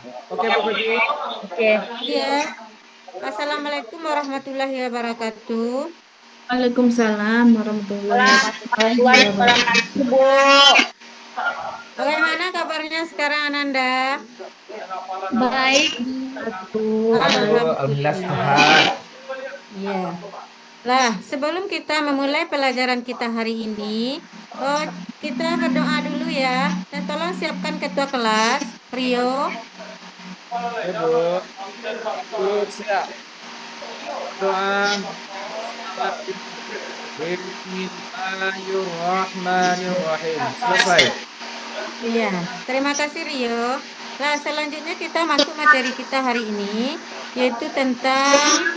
Oke, Bu Feby. Oke. Iya. Assalamualaikum warahmatullahi wabarakatuh. Waalaikumsalam warahmatullahi Warahmatullahi wabarakatuh, wabarakatuh. Bu. Bagaimana kabarnya sekarang Ananda? Baik, Bu. Baik. Alhamdulillah Alhamdulillah. sehat. Iya. Lah, sebelum kita memulai pelajaran kita hari ini, oh, kita berdoa dulu ya. Dan tolong siapkan ketua kelas, Rio. Oke, Bu. Turut siap. Doa. Bismillahirrahmanirrahim. Selesai. Iya, terima kasih Rio. Nah, selanjutnya kita masuk materi kita hari ini, yaitu tentang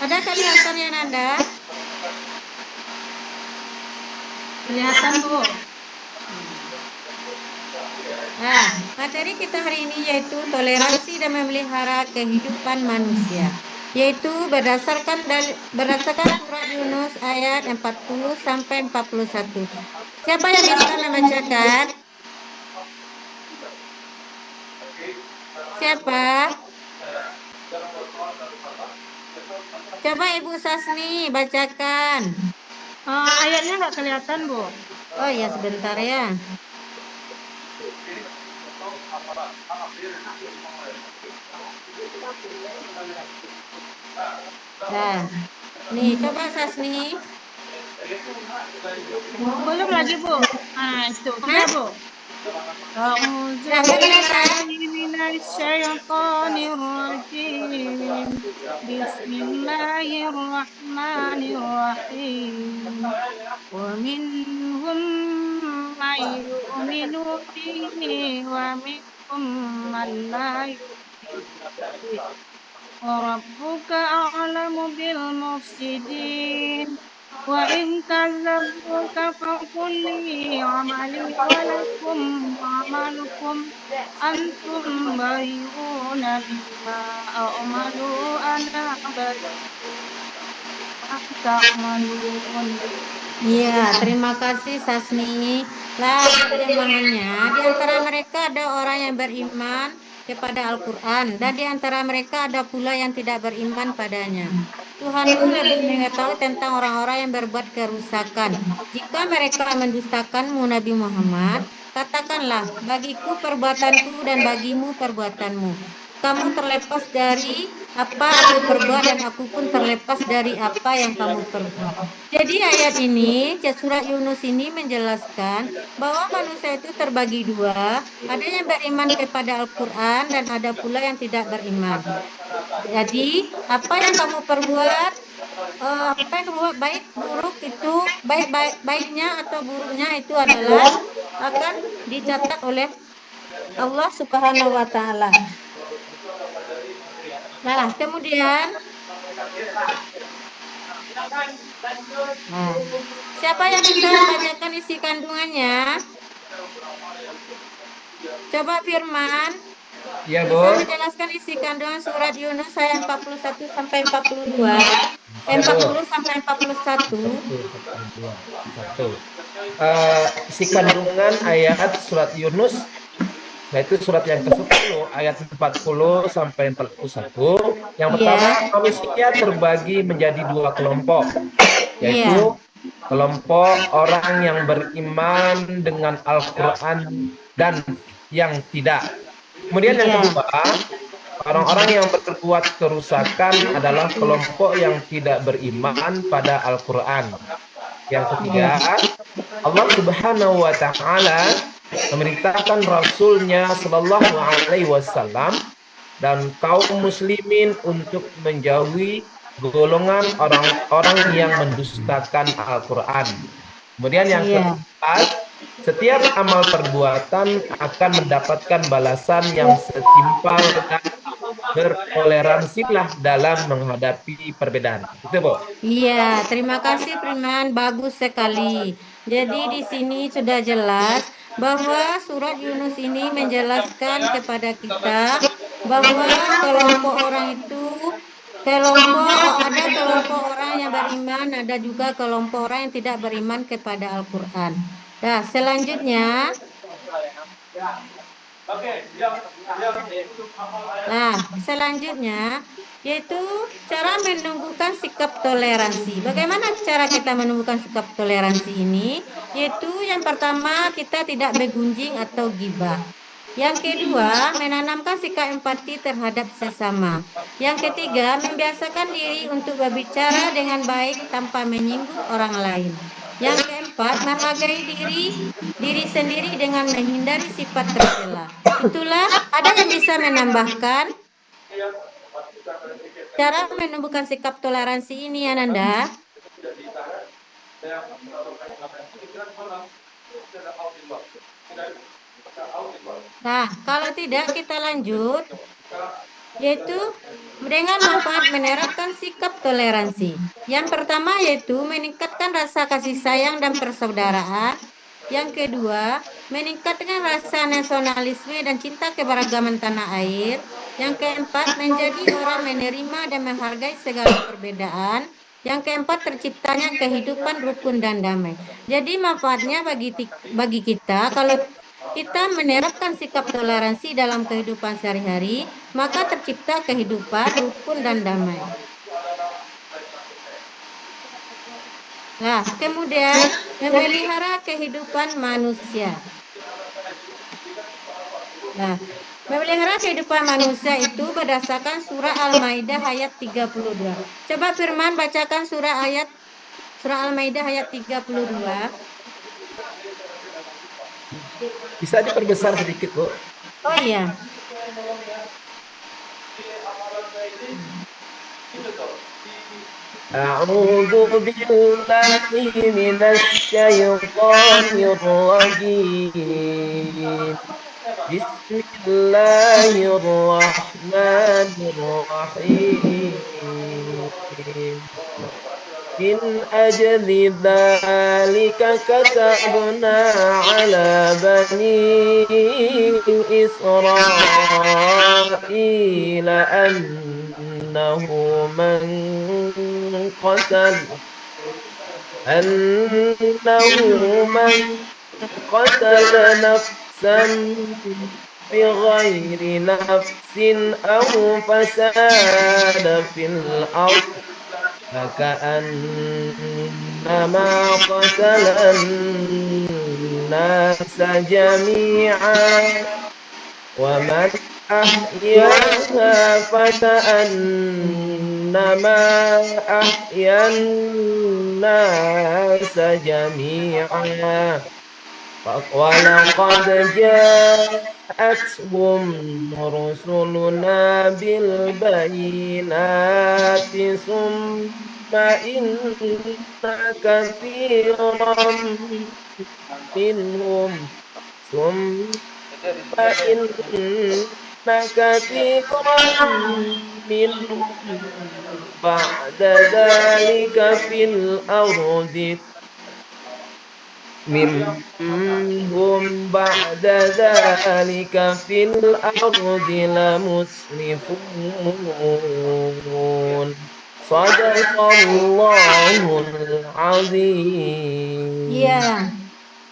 ada kelihatan ya Nanda? Kelihatan, Bu. Nah, materi kita hari ini yaitu toleransi dan memelihara kehidupan manusia, yaitu berdasarkan surat Yunus ayat 40 sampai 41. Siapa yang bisa membacakan? Siapa? Coba Ibu Sasni bacakan. Ayatnya nggak kelihatan, Bu. Oh ya, sebentar ya. Nah, nih coba Sasni. Belum lagi, Bu. Itu. Sudah, Hah? Bu. A'udzu Nah, nggak kelihatan? billahi minasyaitonir rajim. Bismillahirrahmanirrahim. Wa minhum man yu'minu bihi wa minhum man la yu'minu bihi. Wa rabbuka a'lamu bil mufsidin. Wa in kadzabuka faqul li 'amali wa lakum 'amalukum antum bari'una mimma a'malu ana bari'un ta'malun. Iya, terima kasih Sasni. Lah, terjemahannya, di antara mereka ada orang yang beriman kepada Al-Quran, dan di antara mereka ada pula yang tidak beriman padanya. Tuhanmu lebih mengetahui tentang orang-orang yang berbuat kerusakan. Jika mereka mendustakanmu, Nabi Muhammad, katakanlah, bagiku perbuatanku dan bagimu perbuatanmu. Kamu terlepas dari apa aku perbuat dan aku pun terlepas dari apa yang kamu perbuat. Jadi ayat ini, surat Yunus ini menjelaskan bahwa manusia itu terbagi dua, ada yang beriman kepada Al-Quran dan ada pula yang tidak beriman. Jadi apa yang kamu perbuat, apa yang kamu buat baik buruk itu, baiknya atau buruknya itu adalah akan dicatat oleh Allah Subhanahu wa taala. Nah, kemudian nah, siapa yang bisa membacakan isi kandungannya? Coba Firman Iya, Bu. bisa menjelaskan isi kandungan surat Yunus ayat 41 sampai 42, Iya, Bu. 40 sampai 41. 1, 42. Satu. Isi kandungan ayat surat Yunus, yaitu surat yang ke-10 ayat 40 sampai 41. Yang pertama, Iya, manusia terbagi menjadi dua kelompok, iya, yaitu kelompok orang yang beriman dengan Al-Quran dan yang tidak. Kemudian yang iya, kedua, orang-orang yang berbuat kerusakan adalah kelompok yang tidak beriman pada Al-Quran. Yang iya, ketiga, Allah Subhanahu wa Ta'ala memerintahkan Rasulnya Shallallahu Alaihi Wasallam dan kaum muslimin untuk menjauhi golongan orang-orang yang mendustakan Al-Quran. Kemudian yang iya. keempat, setiap amal perbuatan akan mendapatkan balasan yang setimpal dan bertoleransilah dalam menghadapi perbedaan. Itu, Bu. Iya, terima kasih Firman, bagus sekali. Jadi di sini sudah jelas bahwa surat Yunus ini menjelaskan kepada kita bahwa kelompok orang itu ada kelompok orang yang beriman, ada juga kelompok orang yang tidak beriman kepada Al-Quran. Nah, selanjutnya, yaitu cara menumbuhkan sikap toleransi. Bagaimana cara kita menumbuhkan sikap toleransi ini? Yaitu yang pertama, kita tidak bergunjing atau gibah. Yang kedua, menanamkan sikap empati terhadap sesama. Yang ketiga, membiasakan diri untuk berbicara dengan baik tanpa menyinggung orang lain. Yang keempat, menghargai diri sendiri dengan menghindari sifat tercela. Itulah, ada yang bisa menambahkan cara menumbuhkan sikap toleransi ini, Ananda? Nah, kalau tidak kita lanjut, yaitu dengan manfaat menerapkan sikap toleransi. Yang pertama yaitu meningkatkan rasa kasih sayang dan persaudaraan. Yang kedua, meningkatkan rasa nasionalisme dan cinta keberagaman tanah air. Yang keempat, menjadi orang menerima dan menghargai segala perbedaan. Yang keempat, terciptanya kehidupan rukun dan damai. Jadi manfaatnya bagi kita kalau kita menerapkan sikap toleransi dalam kehidupan sehari-hari, maka tercipta kehidupan rukun dan damai. Nah, kemudian memelihara kehidupan manusia. Nah, memelihara kehidupan manusia itu berdasarkan surah Al-Maidah ayat 32. Coba Firman bacakan surah Al-Maidah ayat 32. Bisa diperbesar sedikit, Bu. Oh iya. أعوذ بالله من الشيطان الرجيم بسم الله الرحمن الرحيم من أجل ذلك كتبنا على بني إسرائيل أنه من قتل نفسا بغير نفس أو فساد في الأرض فكأنما قتل الناس جميعا ومن أحياها فكأنما أحيا الناس جميعا ولقد جاءتهم رسلنا بالبينات ثم إن كثيرا منهم بعد ذلك في الأرض لمسرفون صدق Allahul Azim. Iya,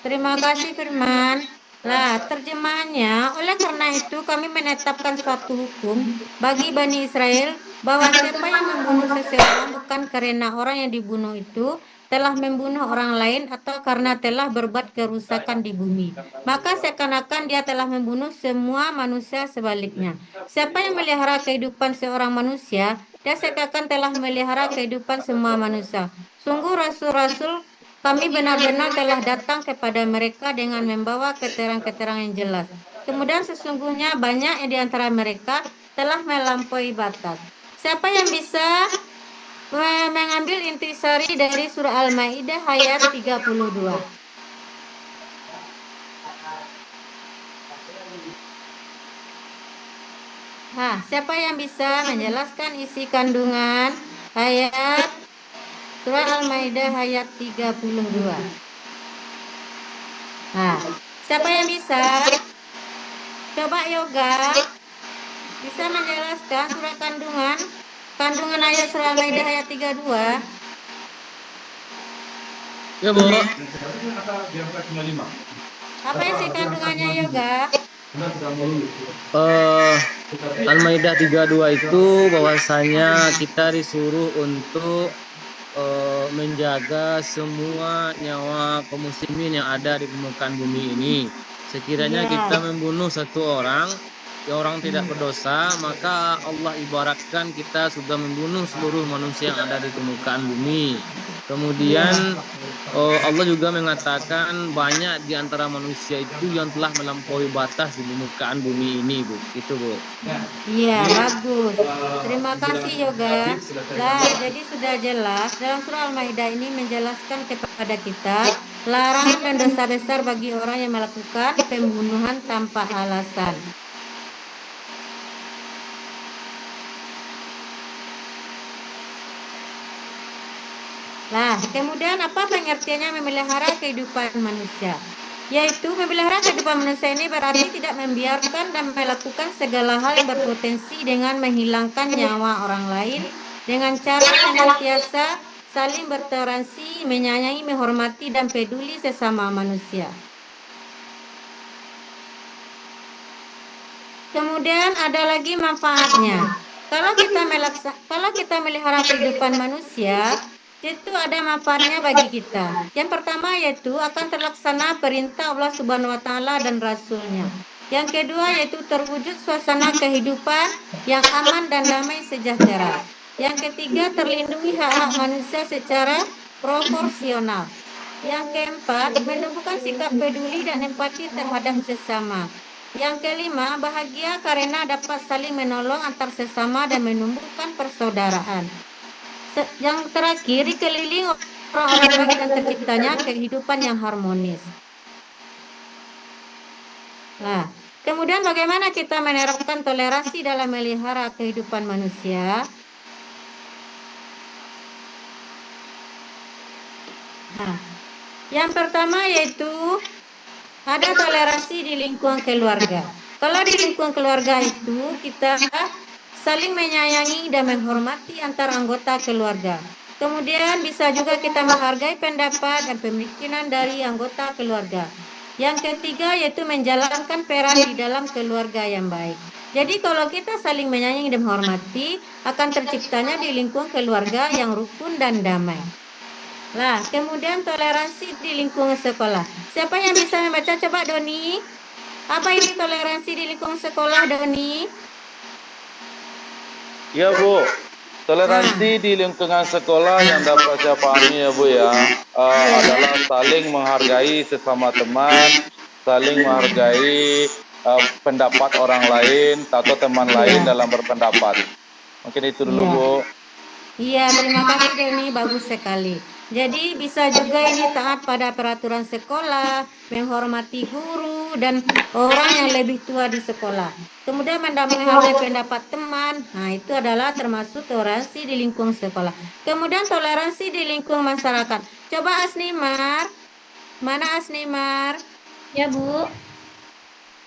terima kasih Firman. Nah, terjemahannya, oleh karena itu kami menetapkan suatu hukum bagi Bani Israel bahwa siapa yang membunuh seseorang bukan karena orang yang dibunuh itu telah membunuh orang lain atau karena telah berbuat kerusakan di bumi. Maka seakan-akan dia telah membunuh semua manusia sebaliknya. Siapa yang melihara kehidupan seorang manusia, dia seakan telah melihara kehidupan semua manusia. Sungguh rasul-rasul kami benar-benar telah datang kepada mereka dengan membawa keterangan-keterangan yang jelas. Kemudian sesungguhnya banyak di antara mereka telah melampaui batas. Siapa yang bisa mengambil intisari dari surah Al-Maidah ayat 32? Nah, siapa yang bisa menjelaskan isi kandungan ayat surah Al-Maidah ayat 32? Nah, Siapa yang bisa? Coba Yoga bisa menjelaskan surat kandungan ayat surah Al-Maidah ayat 32. Ya, Bu. Apa isi kandungannya Yoga? Al-Maidah 32 itu bahwasanya kita disuruh untuk menjaga semua nyawa kaum muslimin yang ada di permukaan bumi ini. Sekiranya Iya. kita membunuh satu orang, orang tidak berdosa, maka Allah ibaratkan kita sudah membunuh seluruh manusia yang ada di permukaan bumi. Kemudian Allah juga mengatakan banyak di antara manusia itu yang telah melampaui batas di permukaan bumi ini, Bu. Itu, Bu. Iya, bagus. Terima kasih Yoga. Lah, jadi sudah jelas dalam surah Al-Maidah ini menjelaskan kepada kita larangan dan dosa besar bagi orang yang melakukan pembunuhan tanpa alasan. Nah, kemudian apa pengertiannya memelihara kehidupan manusia? Yaitu memelihara kehidupan manusia ini berarti tidak membiarkan dan melakukan segala hal yang berpotensi dengan menghilangkan nyawa orang lain dengan cara senantiasa saling bertoleransi, menyayangi, menghormati, dan peduli sesama manusia. Kemudian ada lagi manfaatnya. Kalau kita melihara kehidupan manusia, itu ada manfaatnya bagi kita. Yang pertama yaitu akan terlaksana perintah Allah Subhanahu wa taala dan Rasul-Nya. Yang kedua yaitu terwujud suasana kehidupan yang aman dan damai sejahtera. Yang ketiga terlindungi hak-hak manusia secara proporsional. Yang keempat menumbuhkan sikap peduli dan empati terhadap sesama. Yang kelima, bahagia karena dapat saling menolong antar sesama dan menumbuhkan persaudaraan. Yang terakhir, dikelilingi orang-orang baik dan terciptanya kehidupan yang harmonis. Nah, kemudian bagaimana kita menerapkan toleransi dalam melihara kehidupan manusia? Nah, yang pertama yaitu ada toleransi di lingkungan keluarga. Kalau di lingkungan keluarga itu kita saling menyayangi dan menghormati antar anggota keluarga. Kemudian bisa juga kita menghargai pendapat dan pemikiran dari anggota keluarga. Yang ketiga yaitu menjalankan peran di dalam keluarga yang baik. Jadi kalau kita saling menyayangi dan menghormati akan terciptanya di lingkungan keluarga yang rukun dan damai. Lah, kemudian toleransi di lingkungan sekolah. Siapa yang bisa membaca? Coba Doni. Apa ini toleransi di lingkungan sekolah, Doni? Ya, Bu. Toleransi di lingkungan sekolah yang dapat saya pahami ya, Bu ya, adalah saling menghargai sesama teman, saling menghargai pendapat orang lain atau teman lain dalam berpendapat. Mungkin itu dulu, Iya. Bu. Iya, terima kasih Doni, bagus sekali. Jadi bisa juga ini taat pada peraturan sekolah, menghormati guru dan orang yang lebih tua di sekolah. Kemudian menghargai pendapat teman. Nah, itu adalah termasuk toleransi di lingkungan sekolah. Kemudian toleransi di lingkungan masyarakat. Coba Asnimar. Mana Asnimar? Ya, Bu.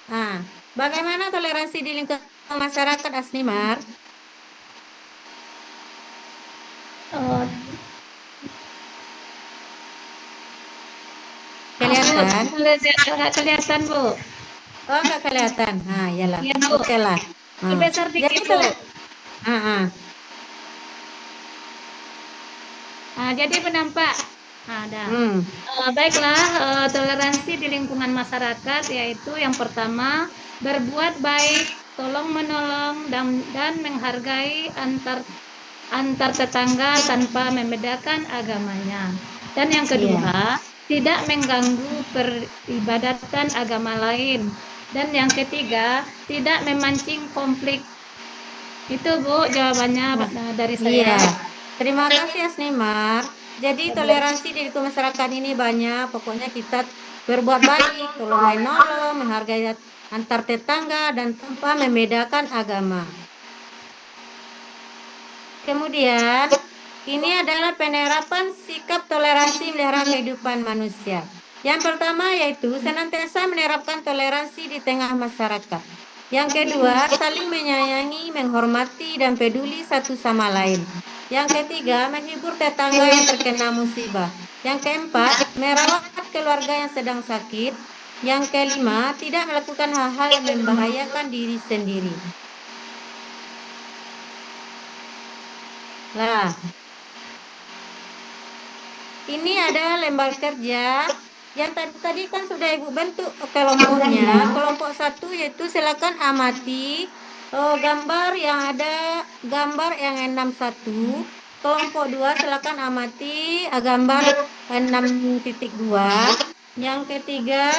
Nah, bagaimana toleransi di lingkungan masyarakat Asnimar? Oh, Kelihatan? nggak kelihatan, Bu. Oh, nggak kelihatan. Nah, iyalah. Iya, Bu. Oke lah. Nah, Besar jadi dikit, Bu. Jadi penampak. Ada. Baiklah, toleransi di lingkungan masyarakat yaitu yang pertama berbuat baik, tolong menolong dan menghargai antar tetangga tanpa membedakan agamanya. Dan yang kedua, tidak mengganggu peribadatan agama lain. Dan yang ketiga, tidak memancing konflik. Itu Bu jawabannya dari saya. Iya. Terima kasih Asnimar. Jadi toleransi di lingkungan masyarakat ini banyak. Pokoknya kita berbuat baik, tolong menolong, menghargai antar tetangga dan tanpa membedakan agama. Kemudian ini adalah penerapan sikap toleransi melihara kehidupan manusia. Yang pertama yaitu senantiasa menerapkan toleransi di tengah masyarakat. Yang kedua, saling menyayangi, menghormati, dan peduli satu sama lain. Yang ketiga, menghibur tetangga yang terkena musibah. Yang keempat, merawat keluarga yang sedang sakit. Yang kelima, tidak melakukan hal-hal yang membahayakan diri sendiri. Nah, ini ada lembar kerja yang tadi kan sudah Ibu bentuk kelompoknya. Kelompok 1 yaitu silakan amati gambar yang ada gambar yang 61. Kelompok 2 silakan amati gambar 6.2. Yang ketiga,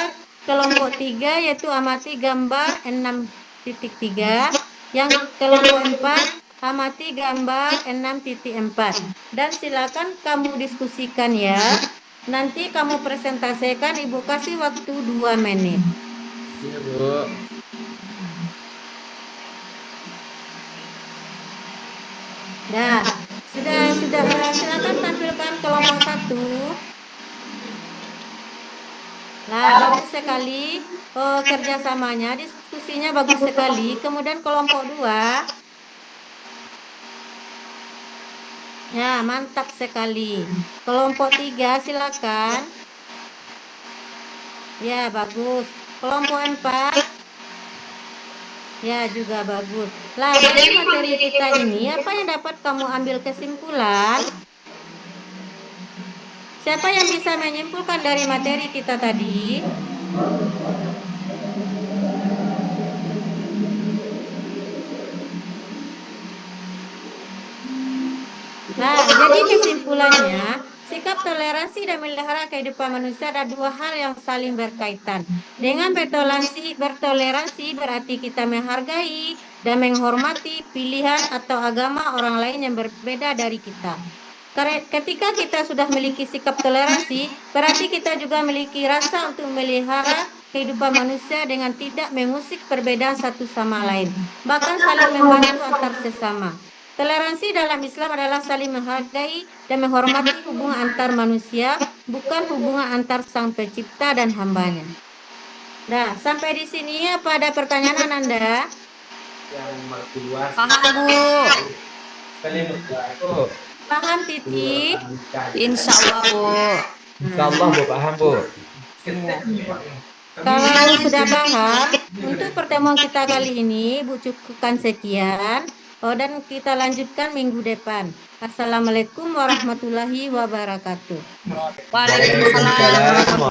kelompok 3 yaitu amati gambar 6.3. Yang kelompok 4 amati gambar 6.4. Dan silakan kamu diskusikan ya. Nanti kamu presentasikan, Ibu kasih waktu 2 menit. Iya, Bu. Nah, sudah silakan tampilkan kelompok 1. Nah, bagus sekali kerjasamanya, diskusinya bagus sekali. Kemudian kelompok 2. Ya, mantap sekali. Kelompok 3 silakan. Ya, bagus. Kelompok 4. Ya, juga bagus. Lah, dari materi kita ini, apa yang dapat kamu ambil kesimpulan? Siapa yang bisa menyimpulkan dari materi kita tadi? Nah, jadi kesimpulannya, sikap toleransi dan melihara kehidupan manusia ada 2 hal yang saling berkaitan. Dengan bertoleransi berarti kita menghargai dan menghormati pilihan atau agama orang lain yang berbeda dari kita. Ketika kita sudah memiliki sikap toleransi, berarti kita juga memiliki rasa untuk melihara kehidupan manusia dengan tidak mengusik perbedaan satu sama lain, bahkan saling membantu antar sesama. Toleransi dalam Islam adalah saling menghargai dan menghormati hubungan antar manusia, bukan hubungan antar Sang Pencipta dan hambanya. Nah, sampai di sini apa ada pertanyaan Anda? Paham, Bu. Paham, Titi? Insya Allah, Bu. Insya Allah, Bu, paham, Bu. Kalau sudah paham, untuk pertemuan kita kali ini, Bu cukupkan sekian. Dan kita lanjutkan minggu depan. Assalamualaikum warahmatullahi wabarakatuh. Waalaikumsalam.